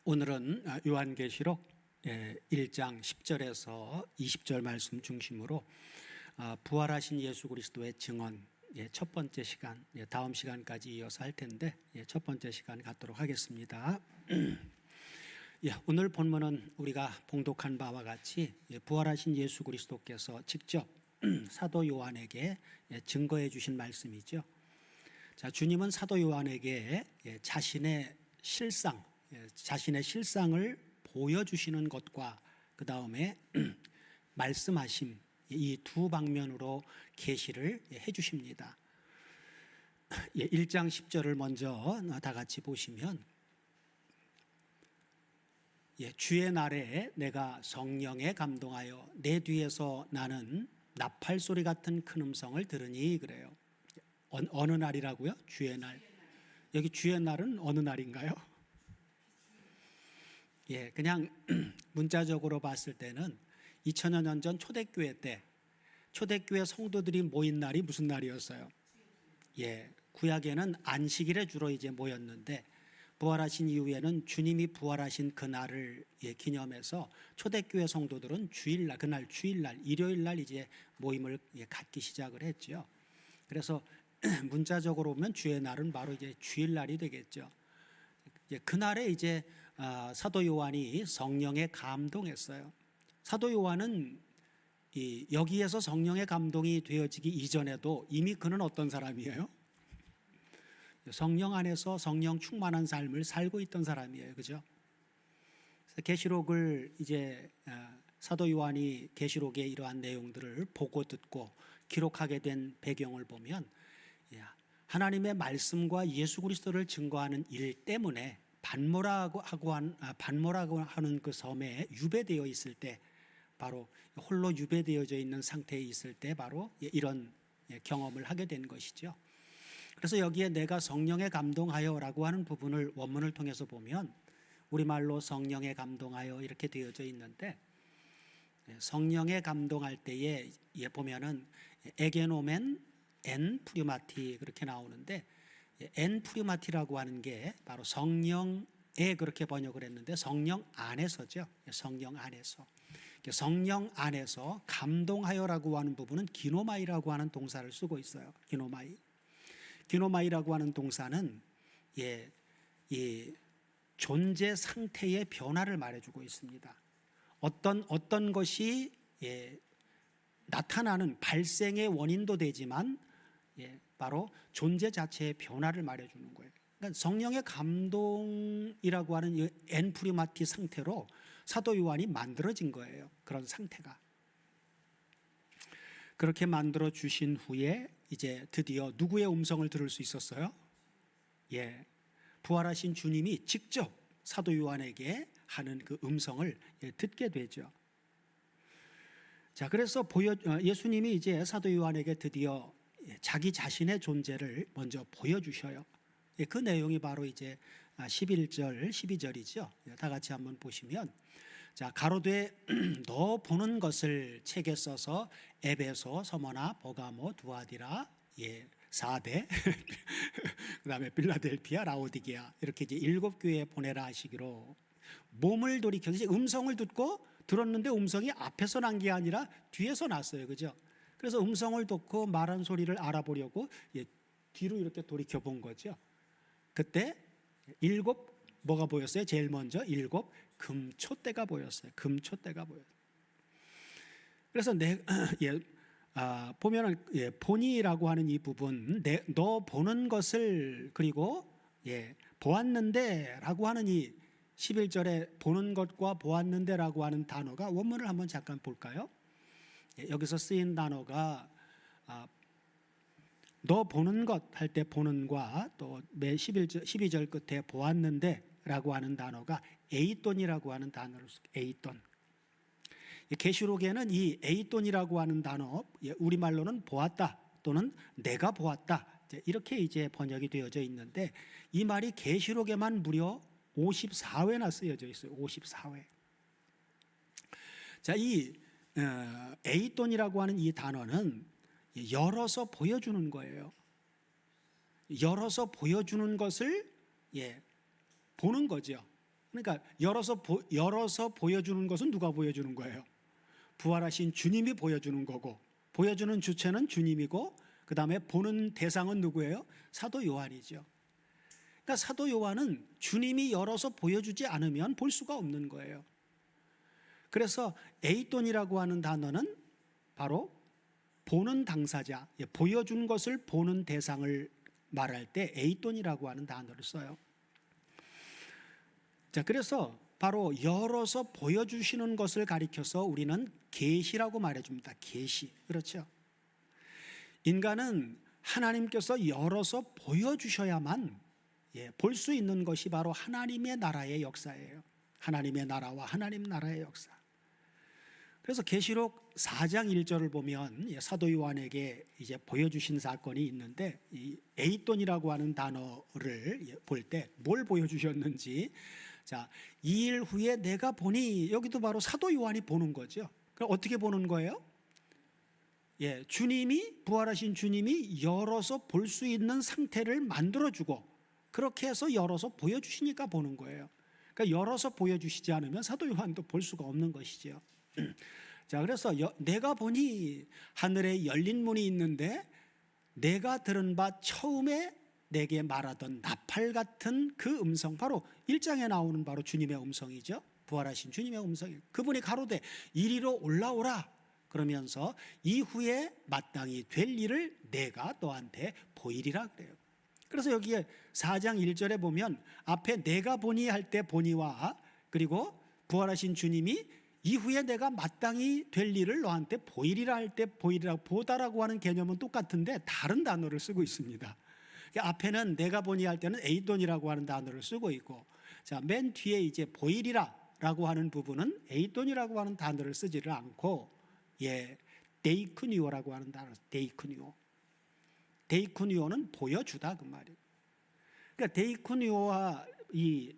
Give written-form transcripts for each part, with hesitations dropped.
오늘은 요한계시록 1장 10절에서 20절 말씀 중심으로 부활하신 예수 그리스도의 증언 첫 번째 시간, 다음 시간까지 이어서 할 텐데 첫 번째 시간 갖도록 하겠습니다. 오늘 본문은 우리가 봉독한 바와 같이 부활하신 예수 그리스도께서 직접 사도 요한에게 증거해 주신 말씀이죠. 자, 주님은 사도 요한에게 자신의 실상을 보여주시는 것과 그 다음에 말씀하심, 이 두 방면으로 계시를 해주십니다. 1장 10절을 먼저 다 같이 보시면, 주의 날에 내가 성령에 감동하여 내 뒤에서 나는 나팔 소리 같은 큰 음성을 들으니, 그래요. 어느 날이라고요? 주의 날. 여기 주의 날은 어느 날인가요? 그냥 문자적으로 봤을 때는 2000여 년 전 초대교회 때 초대교회 성도들이 모인 날이 무슨 날이었어요? 구약에는 안식일에 주로 이제 모였는데, 부활하신 이후에는 주님이 부활하신 그 날을 기념해서 초대교회 성도들은 주일날, 그날 주일날, 일요일날 이제 모임을 갖기 시작을 했죠. 그래서 문자적으로 보면 주의 날은 바로 이제 주일날이 되겠죠. 그날에 이제 사도 요한이 성령에 감동했어요. 사도 요한은 여기에서 성령의 감동이 되어지기 이전에도 이미 그는 어떤 사람이에요? 성령 안에서 성령 충만한 삶을 살고 있던 사람이에요. 그죠? 계시록을 이제 사도 요한이 계시록의 이러한 내용들을 보고 듣고 기록하게 된 배경을 보면, 하나님의 말씀과 예수 그리스도를 증거하는 일 때문에 반모라고 하는 그 섬에 유배되어 있을 때, 바로 홀로 유배되어져 있는 상태에 있을 때 바로 이런 경험을 하게 된 것이죠. 그래서 여기에 내가 성령에 감동하여라고 하는 부분을 원문을 통해서 보면 우리말로 성령에 감동하여 이렇게 되어져 있는데, 성령에 감동할 때에 보면은 에게노멘 엔 프리마티 그렇게 나오는데, 엔 프리마티라고 하는 게 바로 성령에 그렇게 번역을 했는데 성령 안에서죠. 성령 안에서. 성령 안에서 감동하여라고 하는 부분은 기노마이라고 하는 동사를 쓰고 있어요. 기노마이라고 하는 동사는 이 존재 상태의 변화를 말해주고 있습니다. 어떤 것이 나타나는 발생의 원인도 되지만 바로 존재 자체의 변화를 말해주는 거예요. 그러니까 성령의 감동이라고 하는 이 엔프리마티 상태로 사도 요한이 만들어진 거예요. 그런 상태가. 그렇게 만들어 주신 후에 이제 드디어 누구의 음성을 들을 수 있었어요? 부활하신 주님이 직접 사도 요한에게 하는 그 음성을 듣게 되죠. 자, 그래서 예수님이 이제 사도 요한에게 드디어 자기 자신의 존재를 먼저 보여주셔요. 그 내용이 바로 이제 11절, 12절이죠. 다 같이 한번 보시면, 자, 가로되 너 보는 것을 책에 써서 에베소, 서머나, 버가모, 두아디라, 사대, 그 다음에 빌라델피아, 라오디게아 이렇게 이제 7교회에 보내라 하시기로, 몸을 돌이켜서 음성을 듣고 들었는데 음성이 앞에서 난 게 아니라 뒤에서 났어요. 그죠? 그래서 음성을 듣고 말한 소리를 알아보려고 뒤로 이렇게 돌이켜 본 거죠. 그때 7 뭐가 보였어요? 제일 먼저 7 금초대가 보였어요. 금초대가 보였어요. 그래서 보면은 보니라고 하는 이 부분, 너 보는 것을 그리고 보았는데라고 하는 이 11절에 보는 것과 보았는데라고 하는 단어가 원문을 한번 잠깐 볼까요? 여기서 쓰인 단어가 너 보는 것 할 때 보는과 또 매 12절 끝에 보았는데라고 하는 단어가 에이돈이라고 하는 단어를 쓰고, 에이돈. 계시록에는 이 에이돈이라고 하는 단어, 우리말로는 보았다 또는 내가 보았다 이렇게 이제 번역이 되어져 있는데, 이 말이 계시록에만 무려 54회나 쓰여져 있어요. 54회. 자, 이 에이돈이라고 하는 이 단어는 열어서 보여주는 거예요. 열어서 보여주는 것을 보는 거죠. 그러니까 열어서 보여주는 것은 누가 보여주는 거예요? 부활하신 주님이 보여주는 거고, 보여주는 주체는 주님이고, 그 다음에 보는 대상은 누구예요? 사도 요한이죠. 그러니까 사도 요한은 주님이 열어서 보여주지 않으면 볼 수가 없는 거예요. 그래서 에이돈이라고 하는 단어는 바로 보는 당사자, 보여준 것을 보는 대상을 말할 때 에이돈이라고 하는 단어를 써요. 자, 그래서 바로 열어서 보여주시는 것을 가리켜서 우리는 계시라고 말해줍니다. 계시. 그렇죠? 인간은 하나님께서 열어서 보여주셔야만 볼 수 있는 것이 바로 하나님의 나라의 역사예요. 하나님의 나라와 하나님 나라의 역사. 그래서 계시록 4장 1절을 보면 사도 요한에게 이제 보여주신 사건이 있는데, 이 에이돈이라고 하는 단어를 볼 때 뭘 보여주셨는지, 자, 2일 후에 내가 보니, 여기도 바로 사도 요한이 보는 거죠. 그럼 어떻게 보는 거예요? 주님이, 부활하신 주님이 열어서 볼 수 있는 상태를 만들어주고, 그렇게 해서 열어서 보여주시니까 보는 거예요. 그러니까 열어서 보여주시지 않으면 사도 요한도 볼 수가 없는 것이죠. 자, 그래서 내가 보니 하늘에 열린 문이 있는데, 내가 들은 바 처음에 내게 말하던 나팔 같은 그 음성, 바로 1장에 나오는 바로 주님의 음성이죠. 부활하신 주님의 음성이, 그분이 가로되 이리로 올라오라 그러면서 이후에 마땅히 될 일을 내가 너한테 보이리라 그래요. 그래서 여기에 4장 1절에 보면 앞에 내가 보니 할 때 보니와, 그리고 부활하신 주님이 이후에 내가 마땅히 될 일을 너한테 보이리라 할 때 보이리라, 보다라고 하는 개념은 똑같은데 다른 단어를 쓰고 있습니다. 앞에는 내가 보니 할 때는 에이돈이라고 하는 단어를 쓰고 있고, 자, 맨 뒤에 이제 보이리라라고 하는 부분은 에이돈이라고 하는 단어를 쓰지를 않고, 데이크니오라고 하는 단어, 데이크니오는 보여주다 그 말이에요. 그러니까 데이크니오와 이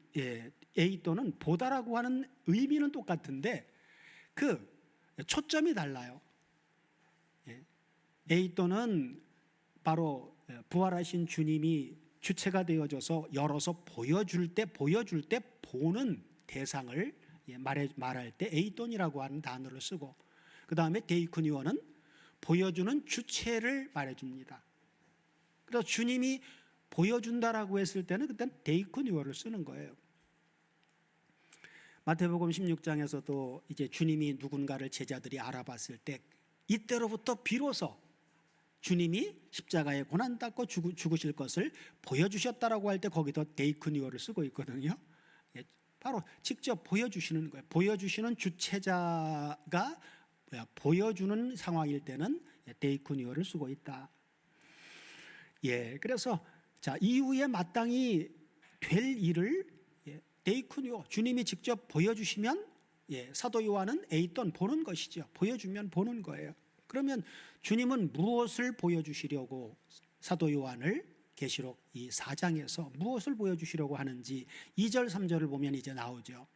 에이돈은 보다라고 하는 의미는 똑같은데 그 초점이 달라요. 에이돈은 바로 부활하신 주님이 주체가 되어져서 열어서 보여줄 때 보는 대상을 말할 때 에이돈이라고 하는 단어를 쓰고, 그 다음에 데이크니오는 보여주는 주체를 말해줍니다. 그래서 주님이 보여준다라고 했을 때는 그때 데이크니오를 쓰는 거예요. 마태복음 16장에서도 이제 주님이 누군가를 제자들이 알아봤을 때, 이때로부터 비로소 주님이 십자가에 고난 받고 죽으실 것을 보여주셨다라고 할 때 거기도 데이크니오를 쓰고 있거든요. 바로 직접 보여주시는 거예요. 보여주시는 주체자가 보여주는 상황일 때는 데이크니오를 쓰고 있다. 그래서 자, 이후에 마땅히 될 일을 데이크니오, 주님이 직접 보여주시면 사도 요한은 에이돈, 보는 것이죠. 보여주면 보는 거예요. 그러면 주님은 무엇을 보여주시려고 사도 요한을 계시록 이 4장에서 무엇을 보여주시려고 하는지 2절 3절을 보면 이제 나오죠.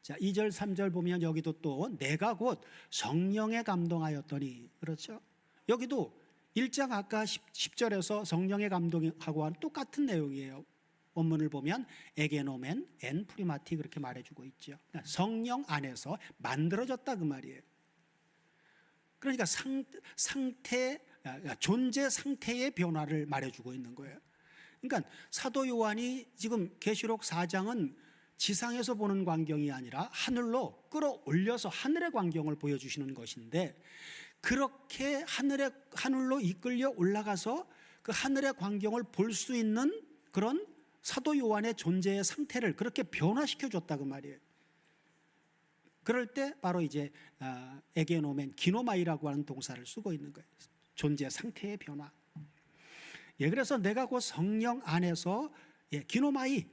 자, 2절 3절 보면 여기도 또 내가 곧 성령에 감동하였더니, 그렇죠? 여기도 1장 아까 10절에서 성령의 감동하고 똑같은 내용이에요. 원문을 보면 에게노멘 엔 프리마티 그렇게 말해주고 있죠. 성령 안에서 만들어졌다 그 말이에요. 그러니까 존재 상태의 변화를 말해주고 있는 거예요. 그러니까 사도 요한이 지금 계시록 4장은 지상에서 보는 광경이 아니라 하늘로 끌어올려서 하늘의 광경을 보여주시는 것인데, 그렇게 하늘로 이끌려 올라가서 그 하늘의 광경을 볼 수 있는 그런 사도 요한의 존재의 상태를 그렇게 변화시켜 줬다 그 말이에요. 그럴 때 바로 이제 에게노멘 기노마이라고 하는 동사를 쓰고 있는 거예요. 존재 상태의 변화. 그래서 내가 곧 성령 안에서 기노마이,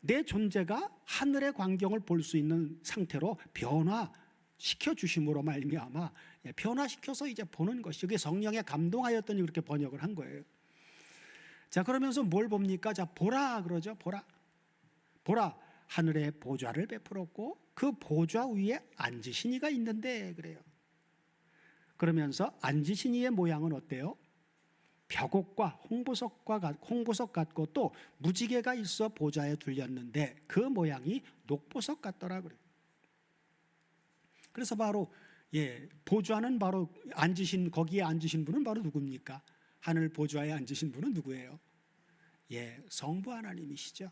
내 존재가 하늘의 광경을 볼 수 있는 상태로 변화시켜 주심으로 말미암아 변화시켜서 이제 보는 것이, 이게 성령에 감동하였더니 그렇게 번역을 한 거예요. 자, 그러면서 뭘 봅니까? 자, 보라 그러죠. 보라 하늘의 보좌를 베풀었고 그 보좌 위에 앉으신 이가 있는데 그래요. 그러면서 앉으신 이의 모양은 어때요? 벽옥과 홍보석 같고 또 무지개가 있어 보좌에 둘렸는데 그 모양이 녹보석 같더라 그래요. 그래서 바로 보좌는 바로 거기에 앉으신 분은 바로 누굽니까? 하늘 보좌에 앉으신 분은 누구예요? 성부 하나님이시죠.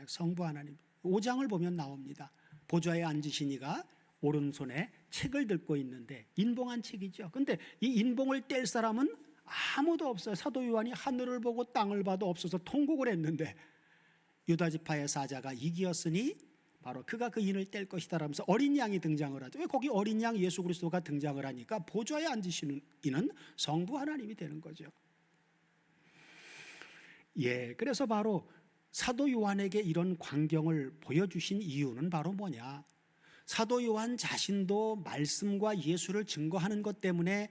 성부 하나님. 5장을 보면 나옵니다. 보좌에 앉으신 이가 오른손에 책을 들고 있는데 인봉한 책이죠. 근데 이 인봉을 뗄 사람은 아무도 없어요. 사도 요한이 하늘을 보고 땅을 봐도 없어서 통곡을 했는데 유다 지파의 사자가 이기었으니 바로 그가 그 인을 뗄 것이다 라면서 어린 양이 등장을 하죠. 왜 거기 어린 양 예수 그리스도가 등장을 하니까 보좌에 앉으시는 이는 성부 하나님이 되는 거죠. 그래서 바로 사도 요한에게 이런 광경을 보여주신 이유는 바로 뭐냐? 사도 요한 자신도 말씀과 예수를 증거하는 것 때문에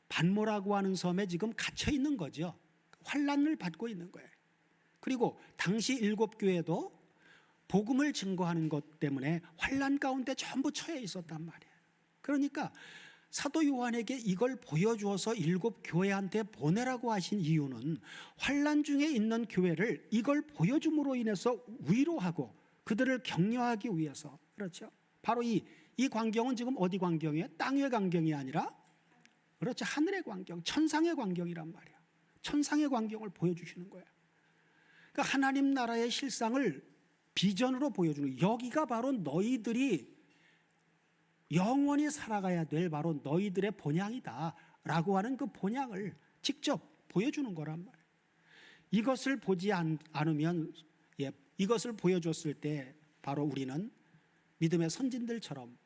반모라고 하는 섬에 지금 갇혀 있는 거죠. 환난을 받고 있는 거예요. 그리고 당시 7교회도 복음을 증거하는 것 때문에 환난 가운데 전부 처해 있었단 말이에요. 그러니까 사도 요한에게 이걸 보여주어서 7교회한테 보내라고 하신 이유는 환난 중에 있는 교회를 이걸 보여줌으로 인해서 위로하고 그들을 격려하기 위해서. 그렇죠. 바로 이 광경은 지금 어디 광경이에요? 땅의 광경이 아니라 그렇죠. 하늘의 광경, 천상의 광경이란 말이야. 천상의 광경을 보여주시는 거예요. 그러니까 하나님 나라의 실상을 비전으로 보여주는, 여기가 바로 너희들이 영원히 살아가야 될 바로 너희들의 본향이다 라고 하는 그 본향을 직접 보여주는 거란 말이에요. 이것을 보지 않으면, 이것을 보여줬을 때 바로 우리는 믿음의 선진들처럼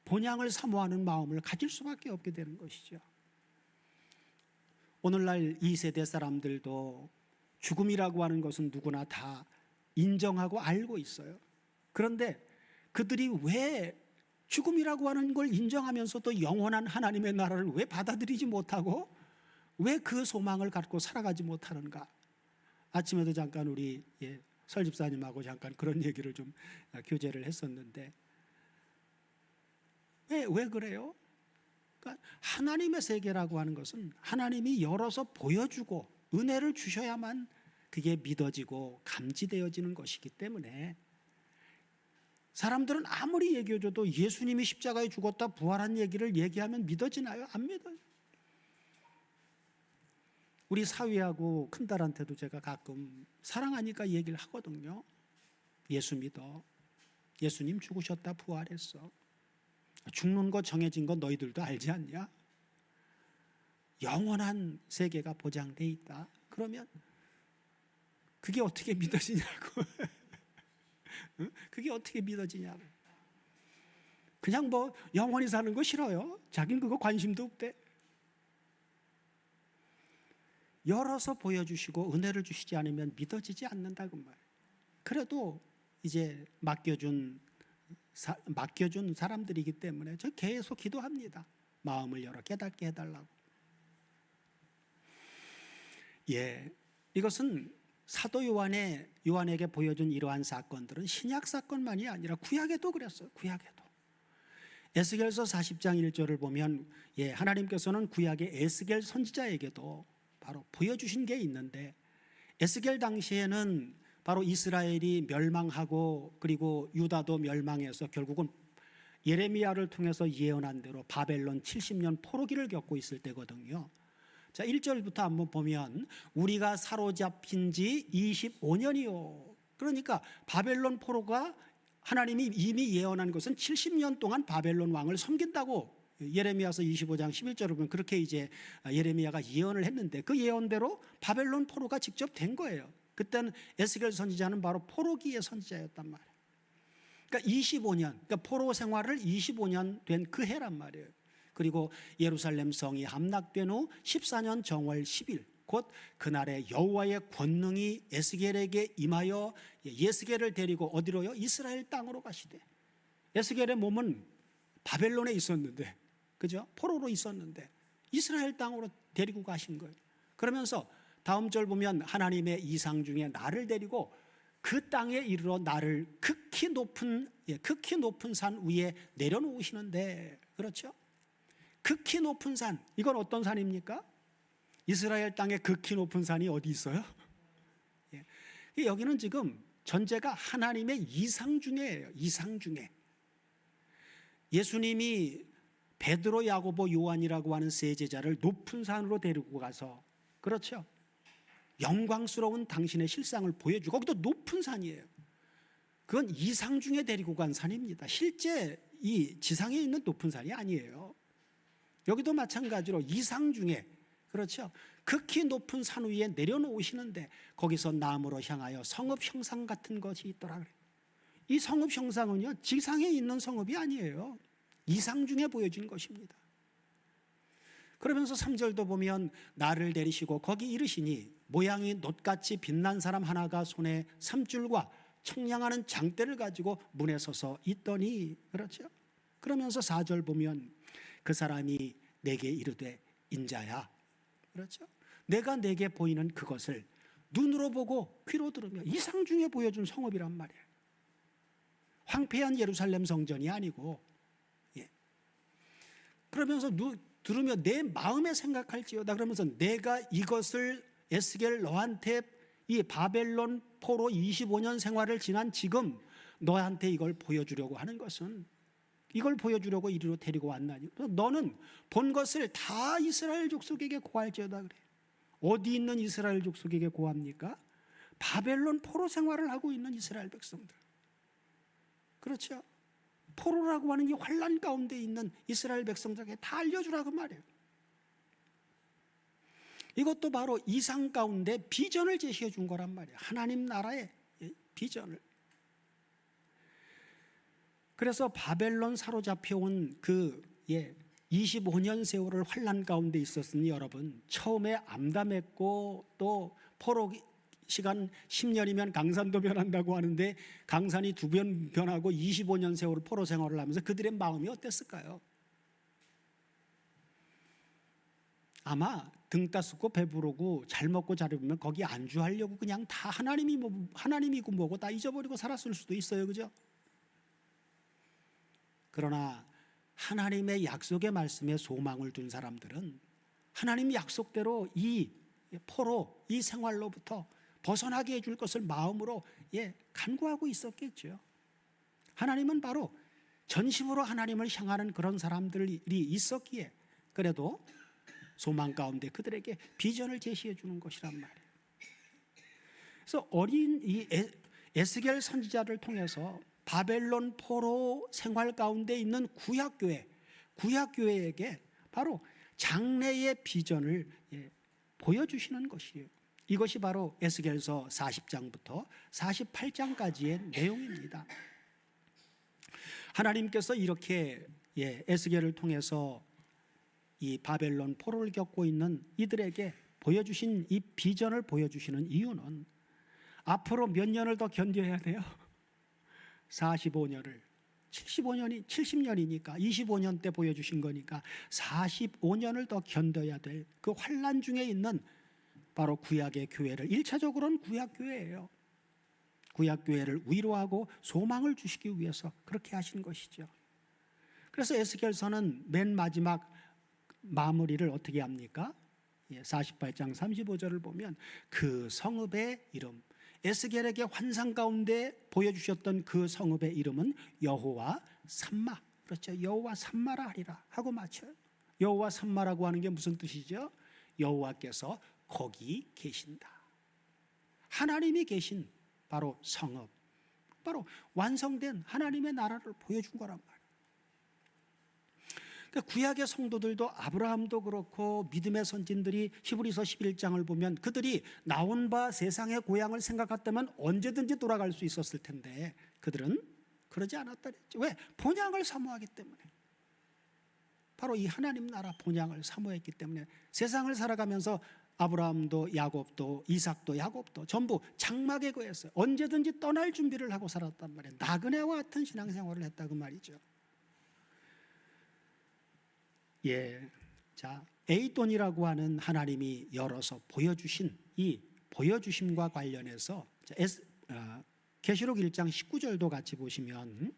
본향을 사모하는 마음을 가질 수밖에 없게 되는 것이죠. 오늘날 이 세대 사람들도 죽음이라고 하는 것은 누구나 다 인정하고 알고 있어요. 그런데 그들이 왜 죽음이라고 하는 걸 인정하면서도 영원한 하나님의 나라를 왜 받아들이지 못하고 왜 그 소망을 갖고 살아가지 못하는가? 아침에도 잠깐 우리 설 집사님하고 잠깐 그런 얘기를 좀 교제를 했었는데 왜 그래요? 그러니까 하나님의 세계라고 하는 것은 하나님이 열어서 보여주고 은혜를 주셔야만 그게 믿어지고 감지되어지는 것이기 때문에 사람들은 아무리 얘기해줘도 예수님이 십자가에 죽었다 부활한 얘기를 얘기하면 믿어지나요? 안 믿어요. 우리 사위하고 큰딸한테도 제가 가끔 사랑하니까 얘기를 하거든요. 예수 믿어. 예수님 죽으셨다 부활했어. 죽는 거 정해진 거 너희들도 알지 않냐? 영원한 세계가 보장돼 있다. 그러면 그게 어떻게 믿어지냐고. 그게 어떻게 믿어지냐고. 그냥 뭐 영원히 사는 거 싫어요. 자기는 그거 관심도 없대. 열어서 보여주시고 은혜를 주시지 않으면 믿어지지 않는다 그 말. 그래도 이제 맡겨준 사람들이기 때문에 저 계속 기도합니다. 마음을 열어 깨닫게 해달라고. 이것은 사도 요한에게 보여준 이러한 사건들은 신약 사건만이 아니라 구약에도 그랬어요. 구약에도. 에스겔서 40장 1절을 보면 하나님께서는 구약의 에스겔 선지자에게도 바로 보여주신 게 있는데, 에스겔 당시에는 바로 이스라엘이 멸망하고 그리고 유다도 멸망해서 결국은 예레미야를 통해서 예언한 대로 바벨론 70년 포로기를 겪고 있을 때거든요. 자, 1절부터 한번 보면 우리가 사로잡힌 지 25년이요. 그러니까 바벨론 포로가 하나님이 이미 예언한 것은 70년 동안 바벨론 왕을 섬긴다고 예레미야서 25장 11절을 보면 그렇게 이제 예레미야가 예언을 했는데 그 예언대로 바벨론 포로가 직접 된 거예요. 그때는 에스겔 선지자는 바로 포로기의 선지자였단 말이에요. 그러니까 25년, 그러니까 포로 생활을 25년 된 그 해란 말이에요. 그리고 예루살렘 성이 함락된 후 14년 정월 10일 곧 그날에 여호와의 권능이 에스겔에게 임하여 에스겔을 데리고 어디로요? 이스라엘 땅으로 가시되. 에스겔의 몸은 바벨론에 있었는데, 그죠? 포로로 있었는데 이스라엘 땅으로 데리고 가신 거예요. 그러면서 다음 절 보면 하나님의 이상 중에 나를 데리고 그 땅에 이르러 나를 극히 높은 산 위에 내려놓으시는데, 그렇죠? 극히 높은 산, 이건 어떤 산입니까? 이스라엘 땅에 극히 높은 산이 어디 있어요? 예. 여기는 지금 전제가 하나님의 이상 중에예요. 이상 중에. 예수님이 베드로, 야고보, 요한이라고 하는 세 제자를 높은 산으로 데리고 가서, 그렇죠, 영광스러운 당신의 실상을 보여주고, 거기도 높은 산이에요. 그건 이상 중에 데리고 간 산입니다. 실제 이 지상에 있는 높은 산이 아니에요. 여기도 마찬가지로 이상 중에, 그렇죠, 극히 높은 산 위에 내려놓으시는데 거기서 남으로 향하여 성읍 형상 같은 것이 있더라 그래요. 이 성읍 형상은요, 지상에 있는 성읍이 아니에요. 이상 중에 보여진 것입니다. 그러면서 3절도 보면 나를 데리시고 거기 이르시니 모양이 놋같이 빛난 사람 하나가 손에 삼줄과 청량하는 장대를 가지고 문에 서서 있더니, 그렇죠? 그러면서 4절 보면 그 사람이 내게 이르되 인자야, 그렇죠? 내가 내게 보이는 그것을 눈으로 보고 귀로 들으며, 이상 중에 보여준 성읍이란 말이에요. 황폐한 예루살렘 성전이 아니고, 예. 그러면서 들으며 내 마음에 생각할지어다. 그러면서 내가 이것을 에스겔 너한테 이 바벨론 포로 25년 생활을 지난 지금 너한테 이걸 보여주려고 하는 것은, 이걸 보여주려고 이리로 데리고 왔나니 너는 본 것을 다 이스라엘 족속에게 고할지어다 그래. 어디 있는 이스라엘 족속에게 고합니까? 바벨론 포로 생활을 하고 있는 이스라엘 백성들, 그렇죠? 포로라고 하는 이 환난 가운데 있는 이스라엘 백성들에게 다 알려주라고 말이에요. 이것도 바로 이상 가운데 비전을 제시해 준 거란 말이에요. 하나님 나라의 비전을. 그래서 바벨론 사로잡혀온 그 25년 세월을 환난 가운데 있었으니 여러분, 처음에 암담했고 또 포로 시간 10년이면 강산도 변한다고 하는데 강산이 2번 변하고 25년 세월 포로 생활을 하면서 그들의 마음이 어땠을까요? 아마 등 따숩고 배부르고 잘 먹고 잘 입으면 거기 안주하려고 그냥 다 하나님이고 뭐고 다 잊어버리고 살았을 수도 있어요, 그죠? 그러나 하나님의 약속의 말씀에 소망을 둔 사람들은 하나님 약속대로 이 포로, 이 생활로부터 벗어나게 해줄 것을 마음으로 간구하고 있었겠죠. 하나님은 바로 전심으로 하나님을 향하는 그런 사람들이 있었기에 그래도 소망 가운데 그들에게 비전을 제시해 주는 것이란 말이에요. 그래서 어린 이 에스겔 선지자를 통해서 바벨론 포로 생활 가운데 있는 구약교회에게 바로 장래의 비전을 보여주시는 것이에요. 이것이 바로 에스겔서 40장부터 48장까지의 내용입니다. 하나님께서 이렇게 에스겔을 통해서 이 바벨론 포로를 겪고 있는 이들에게 보여주신 이 비전을 보여주시는 이유는 앞으로 몇 년을 더 견뎌야 돼요? 45년을, 70년이니까 25년 때 보여주신 거니까 45년을 더 견뎌야 될 그 환난 중에 있는 바로 구약의 교회를, 1차적으로는 구약교회예요. 구약교회를 위로하고 소망을 주시기 위해서 그렇게 하신 것이죠. 그래서 에스겔서는 맨 마지막 마무리를 어떻게 합니까? 48장 35절을 보면 그 성읍의 이름, 에스겔에게 환상 가운데 보여주셨던 그 성읍의 이름은 여호와 삼마, 그렇죠? 여호와 삼마라 하리라 하고 마쳐요. 여호와 삼마라고 하는 게 무슨 뜻이죠? 여호와께서 거기 계신다. 하나님이 계신 바로 성읍, 바로 완성된 하나님의 나라를 보여준 거란 말이에요. 그러니까 구약의 성도들도 아브라함도 그렇고 믿음의 선진들이 히브리서 11장을 보면 그들이 나온 바 세상의 고향을 생각했다면 언제든지 돌아갈 수 있었을 텐데 그들은 그러지 않았다 그랬죠. 왜? 본향을 사모하기 때문에. 바로 이 하나님 나라 본향을 사모했기 때문에 세상을 살아가면서 아브라함도 야곱도 이삭도 야곱도 전부 장막에 거했어요. 언제든지 떠날 준비를 하고 살았단 말이에요. 나그네와 같은 신앙생활을 했다 그 말이죠. 자, 에이돈이라고 하는 하나님이 열어서 보여주신 이 보여주심과 관련해서 계시록 1장 19절도 같이 보시면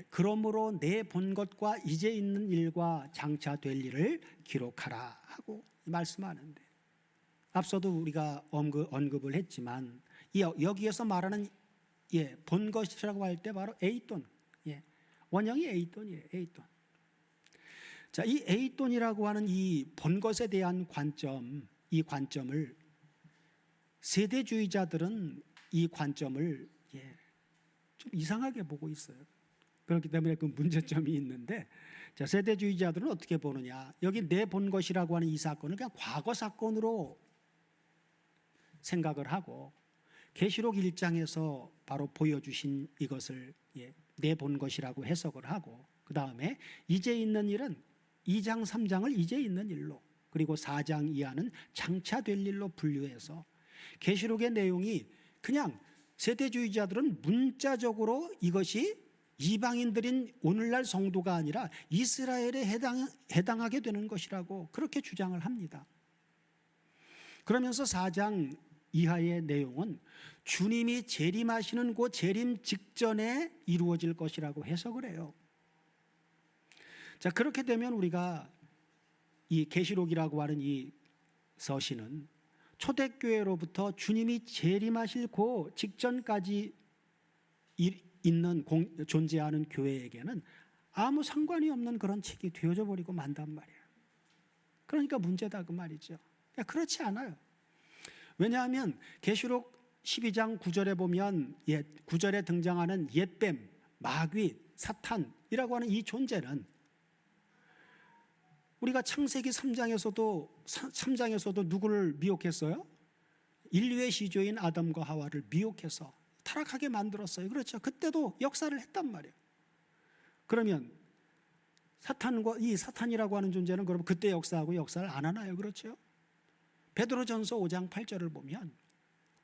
그러므로 내 본 것과 이제 있는 일과 장차 될 일을 기록하라 하고 말씀하는데, 앞서도 우리가 언급을 했지만 여기에서 말하는 본 것이라고 할 때 바로 에이돈, 원형이 에이돈이에요. 에이돈. 자, 이 에이돈이라고 하는 이 본 것에 대한 관점, 이 관점을 세대주의자들은 이 관점을 좀 이상하게 보고 있어요. 그렇기 때문에 그 문제점이 있는데, 자, 세대주의자들은 어떻게 보느냐? 여기 내 본 것이라고 하는 이 사건을 그냥 과거 사건으로 생각을 하고, 계시록 1장에서 바로 보여주신 이것을 내 본 것이라고 해석을 하고, 그 다음에 이제 있는 일은 2장 3장을 이제 있는 일로, 그리고 4장 이하는 장차 될 일로 분류해서 계시록의 내용이 그냥 세대주의자들은 문자적으로 이것이 이방인들인 오늘날 성도가 아니라 이스라엘에 해당하게 되는 것이라고 그렇게 주장을 합니다. 그러면서 4장 이하의 내용은 주님이 재림하시는 그 재림 직전에 이루어질 것이라고 해석을 해요. 자, 그렇게 되면 우리가 이 계시록이라고 하는 이 서신은 초대교회로부터 주님이 재림하실 그 직전까지 있는 존재하는 교회에게는 아무 상관이 없는 그런 책이 되어져 버리고 만단 말이에요. 그러니까 문제다 그 말이죠. 그렇지 않아요. 왜냐하면 계시록 12장 9절에 보면 9절에 등장하는 옛뱀, 마귀, 사탄이라고 하는 이 존재는 우리가 창세기 3장에서도 누구를 미혹했어요? 인류의 시조인 아담과 하와를 미혹해서 타락하게 만들었어요. 그렇죠? 그때도 역사를 했단 말이에요. 그러면 이 사탄이라고 하는 존재는 그럼 그때 역사하고 역사를 안 하나요? 그렇죠? 베드로전서 5장 8절을 보면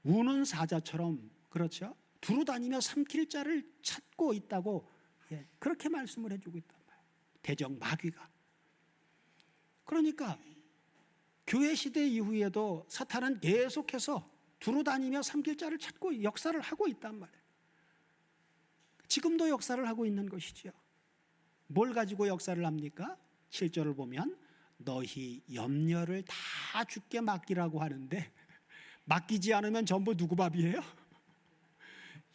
우는 사자처럼, 그렇죠? 두루 다니며 삼킬 자를 찾고 있다고 그렇게 말씀을 해주고 있단 말이에요. 대적 마귀가. 그러니까 교회 시대 이후에도 사탄은 계속해서 두루 다니며 삼킬 자를 찾고 역사를 하고 있단 말이에요. 지금도 역사를 하고 있는 것이죠. 뭘 가지고 역사를 합니까? 7절을 보면 너희 염려를 다 주께 맡기라고 하는데, 맡기지 않으면 전부 누구 밥이에요?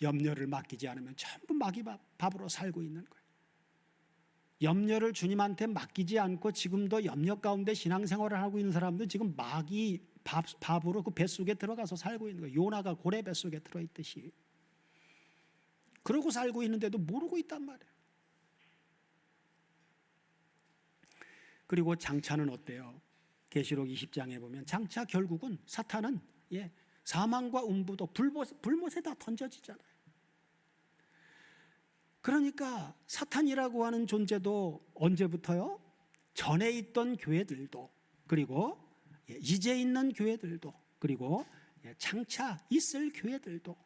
염려를 맡기지 않으면 전부 마귀 밥으로 살고 있는 거예요. 염려를 주님한테 맡기지 않고 지금도 염려 가운데 신앙생활을 하고 있는 사람들은 지금 마귀 밥으로 그 뱃속에 들어가서 살고 있는 거예요. 요나가 고래 뱃속에 들어있듯이. 그러고 살고 있는데도 모르고 있단 말이에요. 그리고 장차는 어때요? 계시록 20장에 보면 장차 결국은 사탄은 사망과 음부도 불못에 다 던져지잖아요. 그러니까 사탄이라고 하는 존재도 언제부터요? 전에 있던 교회들도, 그리고 이제 있는 교회들도, 그리고 장차 있을 교회들도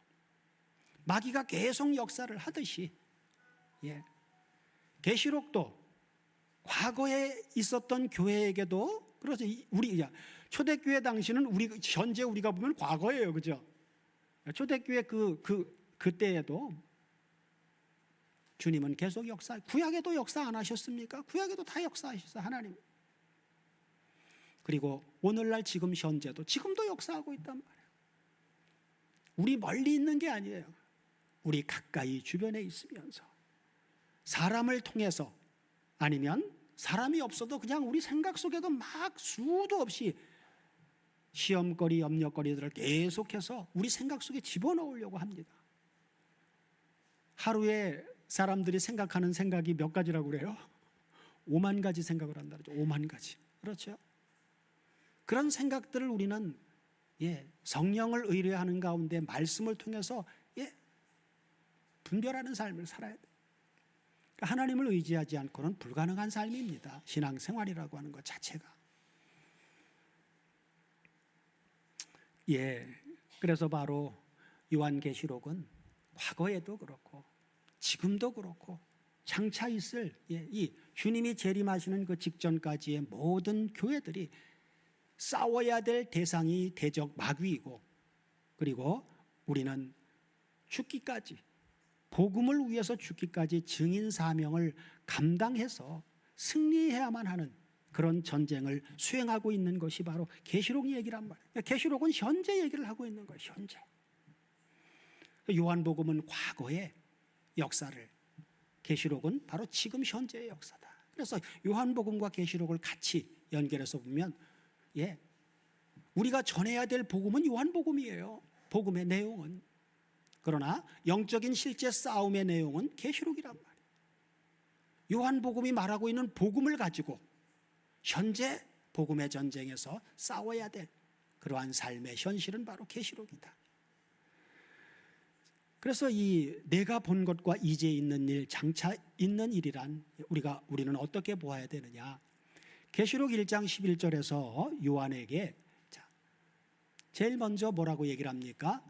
마귀가 계속 역사를 하듯이 계시록도 과거에 있었던 교회에게도, 그래서 우리 초대교회 당시는 현재 우리가 보면 과거예요, 그죠? 초대교회 그때에도 주님은 계속 구약에도 역사 안 하셨습니까? 구약에도 다 역사하셨어요, 하나님. 그리고 오늘날 지금 현재도 지금도 역사하고 있단 말이에요. 우리 멀리 있는 게 아니에요. 우리 가까이 주변에 있으면서 사람을 통해서, 아니면 사람이 없어도 그냥 우리 생각 속에도 막 수도 없이 시험거리, 염려거리들을 계속해서 우리 생각 속에 집어넣으려고 합니다. 하루에 사람들이 생각하는 생각이 몇 가지라고 그래요? 5만 가지 생각을 한다 그러죠. 5만 가지. 그렇죠? 그런 생각들을 우리는 성령을 의뢰하는 가운데 말씀을 통해서 분별하는 삶을 살아야 돼요. 그러니까 하나님을 의지하지 않고는 불가능한 삶입니다. 신앙생활이라고 하는 것 자체가. 그래서 바로 요한계시록은 과거에도 그렇고 지금도 그렇고 장차 있을 이 주님이 재림하시는 그 직전까지의 모든 교회들이 싸워야 될 대상이 대적 마귀이고, 그리고 우리는 죽기까지 복음을 위해서 죽기까지 증인 사명을 감당해서 승리해야만 하는 그런 전쟁을 수행하고 있는 것이 바로 계시록 얘기란 말이에요. 계시록은 현재 얘기를 하고 있는 거예요. 현재. 요한복음은 과거의 역사를, 계시록은 바로 지금 현재의 역사다. 그래서 요한복음과 계시록을 같이 연결해서 보면 우리가 전해야 될 복음은 요한복음이에요. 복음의 내용은. 그러나 영적인 실제 싸움의 내용은 계시록이란 말이에요. 요한복음이 말하고 있는 복음을 가지고 현재 복음의 전쟁에서 싸워야 될 그러한 삶의 현실은 바로 계시록이다. 그래서 이 내가 본 것과 이제 있는 일, 장차 있는 일이란 우리는 어떻게 보아야 되느냐? 계시록 1장 11절에서 요한에게 제일 먼저 뭐라고 얘기를 합니까?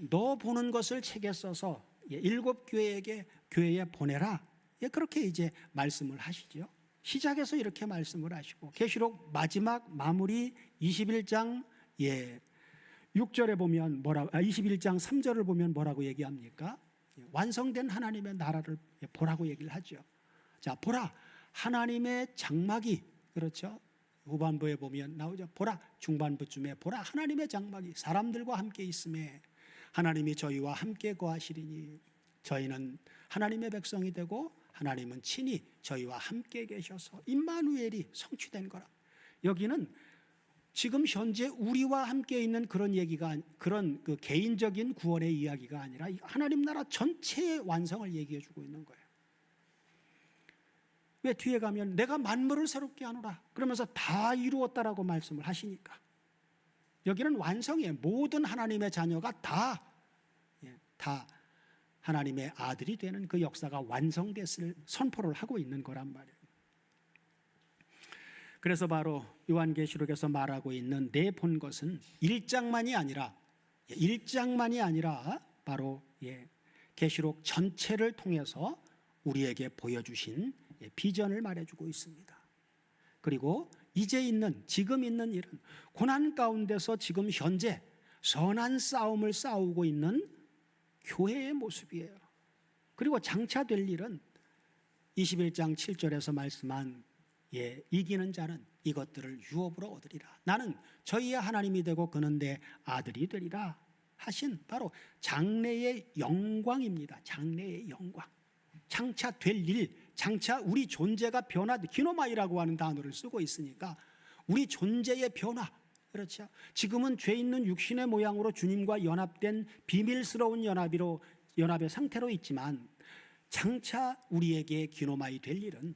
너 보는 것을 책에 써서 7 교회에 보내라. 그렇게 이제 말씀을 하시죠. 시작에서 이렇게 말씀을 하시고 계시록 마지막 마무리 21장 6절에 보면 21장 3절을 보면 뭐라고 얘기합니까? 완성된 하나님의 나라를 보라고 얘기를 하죠. 자, 보라, 하나님의 장막이, 그렇죠? 후반부에 보면 나오죠. 보라, 중반부쯤에 보라, 하나님의 장막이 사람들과 함께 있음에 하나님이 저희와 함께 거하시리니 저희는 하나님의 백성이 되고 하나님은 친히 저희와 함께 계셔서 임마누엘이 성취된 거라. 여기는 지금 현재 우리와 함께 있는 그런 얘기가, 그런 그 개인적인 구원의 이야기가 아니라 하나님 나라 전체의 완성을 얘기해 주고 있는 거예요. 왜 뒤에 가면 내가 만물을 새롭게 하노라 그러면서 다 이루었다라고 말씀을 하시니까 여기는 완성이에요. 모든 하나님의 자녀가 다 하나님의 아들이 되는 그 역사가 완성됐을 선포를 하고 있는 거란 말이에요. 그래서 바로 요한계시록에서 말하고 있는 내 본 것은 1장만이 아니라 바로 계시록 전체를 통해서 우리에게 보여주신 비전을 말해주고 있습니다. 그리고 이제 있는, 지금 있는 일은 고난 가운데서 지금 현재 선한 싸움을 싸우고 있는 교회의 모습이에요. 그리고 장차 될 일은 21장 7절에서 말씀한 이기는 자는 이것들을 유업으로 얻으리라. 나는 저희의 하나님이 되고 그는 내 아들이 되리라 하신 바로 장래의 영광입니다. 장래의 영광. 장차 될 일, 장차 우리 존재가 기노마이라고 하는 단어를 쓰고 있으니까 우리 존재의 변화, 그렇죠? 지금은 죄 있는 육신의 모양으로 주님과 연합된 비밀스러운 연합의 상태로 있지만 장차 우리에게 기노마이 될 일은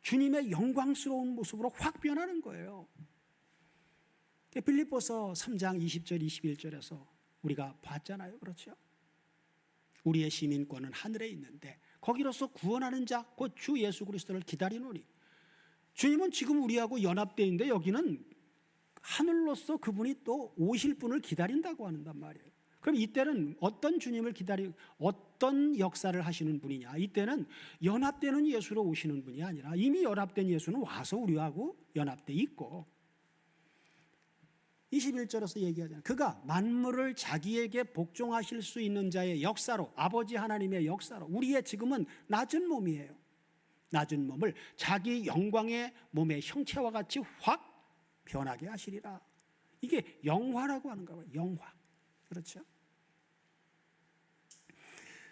주님의 영광스러운 모습으로 확 변하는 거예요. 빌립보서 3장 20절 21절에서 우리가 봤잖아요. 그렇죠? 우리의 시민권은 하늘에 있는데 거기로서 구원하는 자 곧 주 예수 그리스도를 기다리노니 주님은 지금 우리하고 연합되어 있는데 여기는 하늘로서 그분이 또 오실 분을 기다린다고 한단 말이에요. 그럼 이때는 어떤 주님을 어떤 역사를 하시는 분이냐? 이때는 연합되는 예수로 오시는 분이 아니라 이미 연합된 예수는 와서 우리하고 연합돼 있고 21절에서 얘기하잖아요. 그가 만물을 자기에게 복종하실 수 있는 자의 역사로, 아버지 하나님의 역사로 우리의 지금은 낮은 몸이에요. 낮은 몸을 자기 영광의 몸의 형체와 같이 확 변하게 하시리라. 이게 영화라고 하는 거예요. 영화. 그렇죠?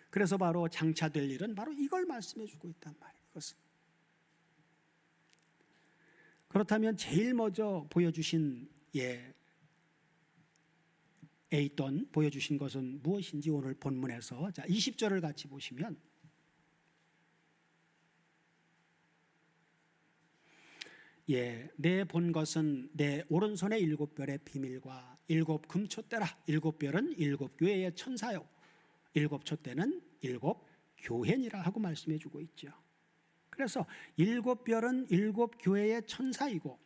그래서 바로 장차될 일은 바로 이걸 말씀해 주고 있단 말이에요. 이것은. 그렇다면 제일 먼저 보여주신 보여주신 것은 무엇인지 오늘 본문에서 20절을 같이 보시면 내 본 것은 내 오른손의 7별의 비밀과 7 금촛대라. 7별은 7 교회의 천사요 7 촛대는 7 교회니라 하고 말씀해 주고 있죠. 그래서 7별은 7 교회의 천사이고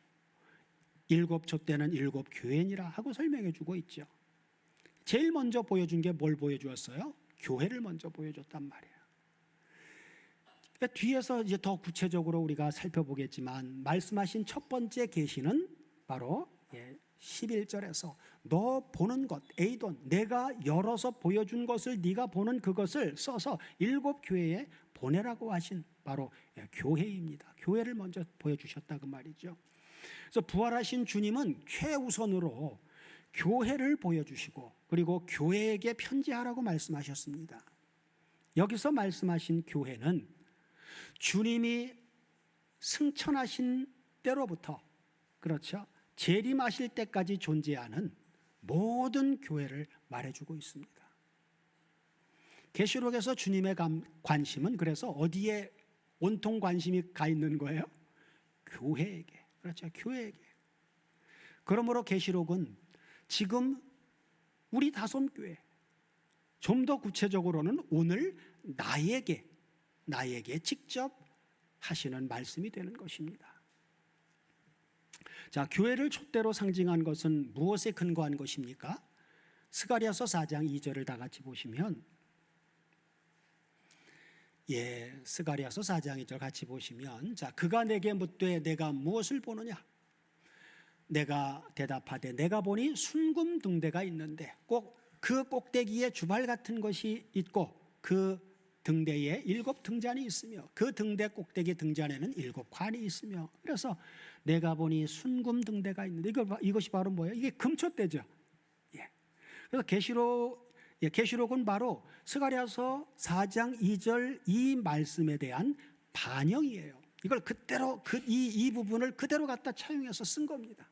7 촛대는 7 교회니라 하고 설명해 주고 있죠. 제일 먼저 보여준 게 뭘 보여주었어요? 교회를 먼저 보여줬단 말이에요. 그러니까 뒤에서 이제 더 구체적으로 우리가 살펴보겠지만 말씀하신 첫 번째 계시는 바로 11절에서 너 보는 것, 에이돈, 내가 열어서 보여준 것을 네가 보는 그것을 써서 7 교회에 보내라고 하신 바로 교회입니다. 교회를 먼저 보여주셨다 그 말이죠. 그래서 부활하신 주님은 최우선으로 교회를 보여주시고 그리고 교회에게 편지하라고 말씀하셨습니다. 여기서 말씀하신 교회는 주님이 승천하신 때로부터, 그렇죠, 재림하실 때까지 존재하는 모든 교회를 말해주고 있습니다. 계시록에서 주님의 관심은 그래서 어디에 온통 관심이 가 있는 거예요? 교회에게. 그렇죠, 교회에게. 그러므로 계시록은 지금 우리 다솜교회, 좀 더 구체적으로는 오늘 나에게 직접 하시는 말씀이 되는 것입니다. 자, 교회를 촛대로 상징한 것은 무엇에 근거한 것입니까? 스가랴서 4장 2절을 다 같이 보시면, 스가랴서 4장 2절 같이 보시면, 자, 그가 내게 묻되 내가 무엇을 보느냐? 내가 대답하되 내가 보니 순금 등대가 있는데 꼭 그 꼭대기에 주발 같은 것이 있고 그 등대에 7 등잔이 있으며 그 등대 꼭대기 등잔에는 7 관이 있으며, 그래서 내가 보니 순금 등대가 있는데 이것이 바로 뭐예요? 이게 금촛대죠. 그래서 계시록은 바로 스가랴서 4장 2절 이 말씀에 대한 반영이에요. 이걸 그대로 이 부분을 그대로 갖다 차용해서 쓴 겁니다.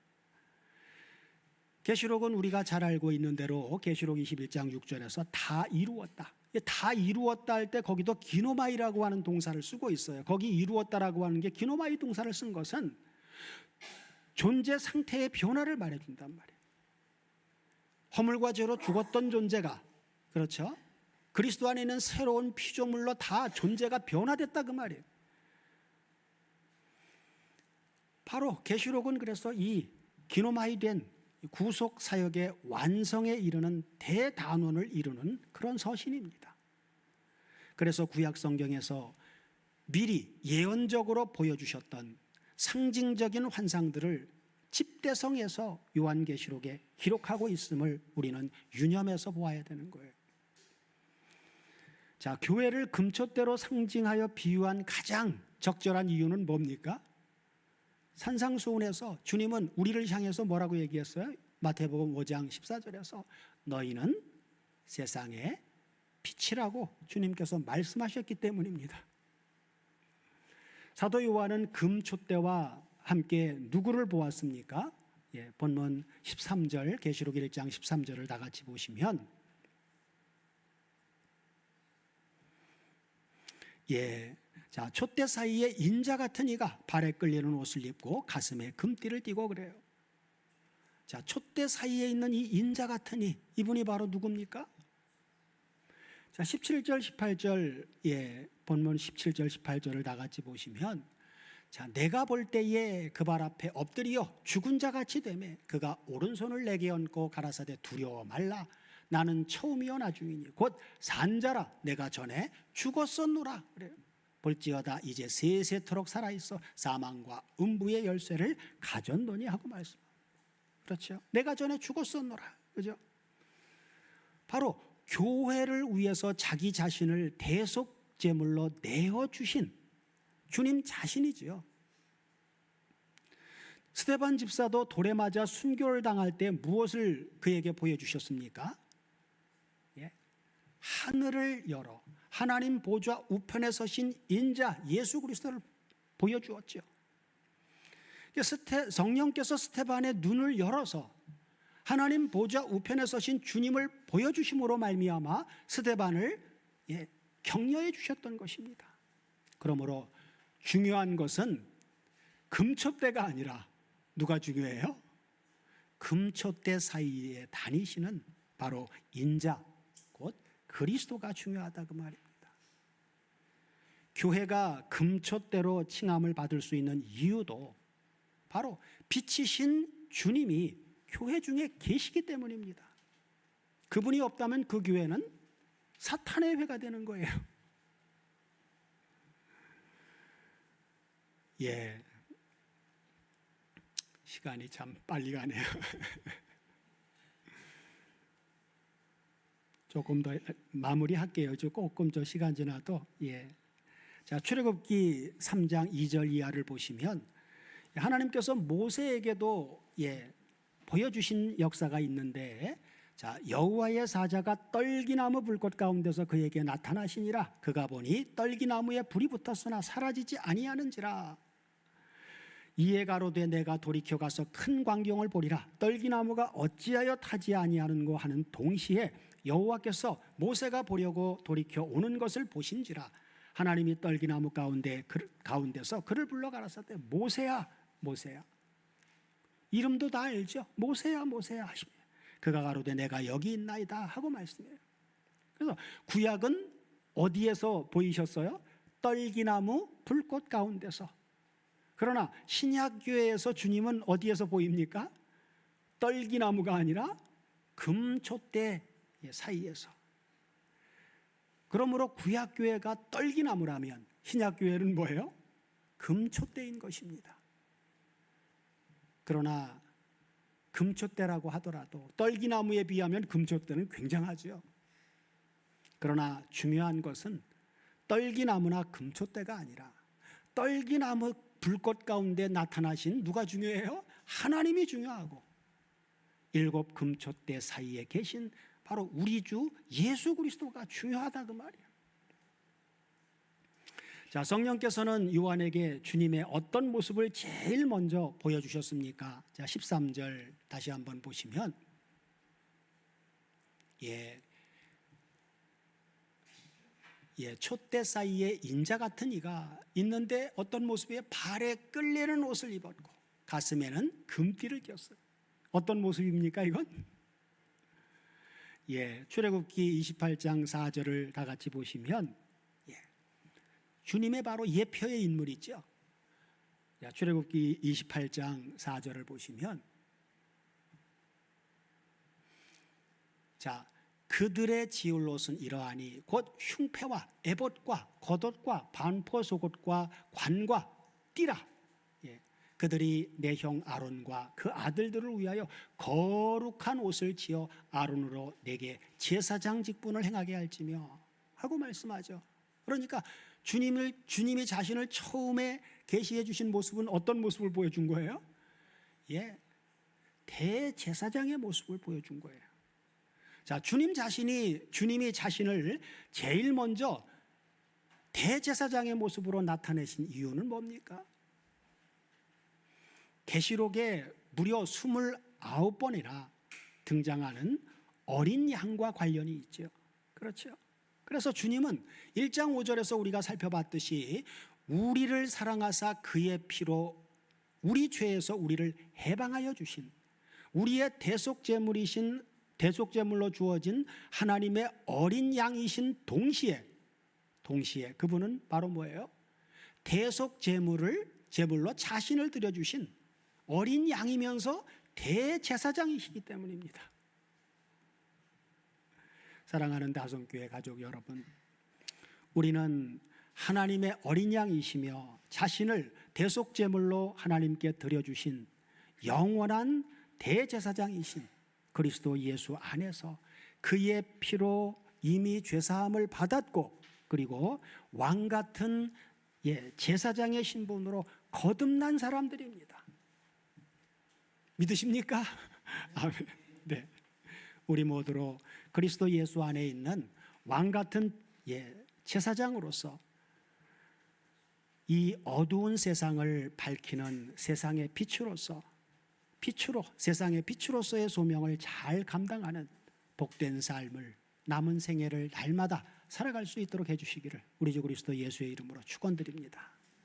계시록은 우리가 잘 알고 있는 대로 계시록 21장 6절에서 다 이루었다. 다 이루었다 할 때 거기도 기노마이라고 하는 동사를 쓰고 있어요. 거기 이루었다라고 하는 게 기노마이 동사를 쓴 것은 존재 상태의 변화를 말해준단 말이에요. 허물과 죄로 죽었던 존재가, 그렇죠, 그리스도 안에 있는 새로운 피조물로 다 존재가 변화됐다 그 말이에요. 바로 계시록은 그래서 이 기노마이 된 구속 사역의 완성에 이르는 대단원을 이루는 그런 서신입니다. 그래서 구약 성경에서 미리 예언적으로 보여주셨던 상징적인 환상들을 집대성에서 요한계시록에 기록하고 있음을 우리는 유념해서 보아야 되는 거예요. 자, 교회를 금촛대로 상징하여 비유한 가장 적절한 이유는 뭡니까? 산상수훈에서 주님은 우리를 향해서 뭐라고 얘기했어요? 마태복음 5장 14절에서 너희는 세상의 빛이라고 주님께서 말씀하셨기 때문입니다. 사도 요한은 금촛대와 함께 누구를 보았습니까? 본문 13절, 계시록 1장 13절을 다 같이 보시면, 자, 촛대 사이에 인자 같은 이가 발에 끌리는 옷을 입고 가슴에 금띠를 띠고 그래요. 자, 촛대 사이에 있는 이 인자 같은 이분이 바로 누굽니까? 자, 17절 18절, 본문 17절 18절을 다 같이 보시면, 자, 내가 볼 때에 그 발 앞에 엎드려 죽은 자 같이 되매 그가 오른손을 내게 얹고 가라사대 두려워 말라. 나는 처음이요 나중이니 곧 산자라. 내가 전에 죽었었노라. 그래요. 볼지어다 이제 세세토록 살아있어 사망과 음부의 열쇠를 가졌노니 하고 말씀. 그렇죠. 내가 전에 죽었었노라. 그죠? 바로 교회를 위해서 자기 자신을 대속제물로 내어주신 주님 자신이지요. 스데반 집사도 돌에 맞아 순교를 당할 때 무엇을 그에게 보여주셨습니까? 하늘을 열어 하나님 보좌 우편에 서신 인자 예수 그리스도를 보여주었죠. 성령께서 스데반의 눈을 열어서 하나님 보좌 우편에 서신 주님을 보여주심으로 말미암아 스데반을 격려해 주셨던 것입니다. 그러므로 중요한 것은 금촛대가 아니라 누가 중요해요? 금촛대 사이에 다니시는 바로 인자 곧 그리스도가 중요하다 그 말입니다. 교회가 금촛대로 칭함을 받을 수 있는 이유도 바로 빛이신 주님이 교회 중에 계시기 때문입니다. 그분이 없다면 그 교회는 사탄의 회가 되는 거예요. 시간이 참 빨리 가네요. 조금 더 마무리할게요. 조금 저 시간 지나도. 예. 자, 출애굽기 3장 2절 이하를 보시면 하나님께서 모세에게도 보여주신 역사가 있는데, 자, 여호와의 사자가 떨기나무 불꽃 가운데서 그에게 나타나시니라. 그가 보니 떨기나무에 불이 붙었으나 사라지지 아니하는지라. 이에 가로되 내가 돌이켜 가서 큰 광경을 보리라. 떨기나무가 어찌하여 타지 아니하는고 하는 동시에 여호와께서 모세가 보려고 돌이켜 오는 것을 보신지라. 하나님이 떨기나무 가운데서 그를 불러 가라사대 모세야 모세야. 이름도 다 알죠. 모세야 모세야 하시며 그가 가로되 내가 여기 있나이다 하고 말씀해요. 그래서 구약은 어디에서 보이셨어요? 떨기나무 불꽃 가운데서. 그러나 신약교회에서 주님은 어디에서 보입니까? 떨기나무가 아니라 금촛대 사이에서. 그러므로 구약교회가 떨기나무라면 신약교회는 뭐예요? 금촛대인 것입니다. 그러나 금촛대라고 하더라도 떨기나무에 비하면 금촛대는 굉장하죠. 그러나 중요한 것은 떨기나무나 금촛대가 아니라 떨기나무 불꽃 가운데 나타나신 누가 중요해요? 하나님이 중요하고 일곱 금촛대 사이에 계신 바로 우리 주 예수 그리스도가 중요하다 그 말이에요. 자, 성령께서는 요한에게 주님의 어떤 모습을 제일 먼저 보여주셨습니까? 자, 13절 다시 한번 보시면 촛대 사이에 인자 같은 이가 있는데 어떤 모습이에요? 발에 끌리는 옷을 입었고 가슴에는 금띠를 꼈어요. 어떤 모습입니까 이건? 출애굽기 28장 4절을 다 같이 보시면 주님의 바로 예표의 인물이죠. 출애굽기 28장 4절을 보시면 자, 그들의 지을 옷은 이러하니 곧 흉패와 에봇과 겉옷과 반포 속옷과 관과 띠라. 그들이 내 형 아론과 그 아들들을 위하여 거룩한 옷을 지어 아론으로 내게 제사장 직분을 행하게 할지며 하고 말씀하죠. 그러니까 주님이 자신을 처음에 계시해 주신 모습은 어떤 모습을 보여준 거예요? 대제사장의 모습을 보여준 거예요. 자, 주님이 자신을 제일 먼저 대제사장의 모습으로 나타내신 이유는 뭡니까? 계시록에 무려 29번이나 등장하는 어린 양과 관련이 있죠. 그렇죠? 그래서 주님은 1장 5절에서 우리가 살펴봤듯이 우리를 사랑하사 그의 피로 우리 죄에서 우리를 해방하여 주신 우리의 대속제물로 주어진 하나님의 어린 양이신 동시에 그분은 바로 뭐예요? 제물로 자신을 드려주신 어린 양이면서 대제사장이시기 때문입니다. 사랑하는 다솜교회 가족 여러분, 우리는 하나님의 어린 양이시며 자신을 대속제물로 하나님께 드려주신 영원한 대제사장이신 그리스도 예수 안에서 그의 피로 이미 죄사함을 받았고 그리고 왕같은 제사장의 신분으로 거듭난 사람들입니다. 믿으십니까? 아멘. 네. 우리 모두로 그리스도 예수 안에 있는 왕같은 제사장으로서 이 어두운 세상을 밝히는 세상의 세상의 빛으로서의 소명을 잘 감당하는 복된 삶을 남은 생애를 날마다 살아갈 수 있도록 해주시기를 우리 주 그리스도 예수의 이름으로 축원드립니다.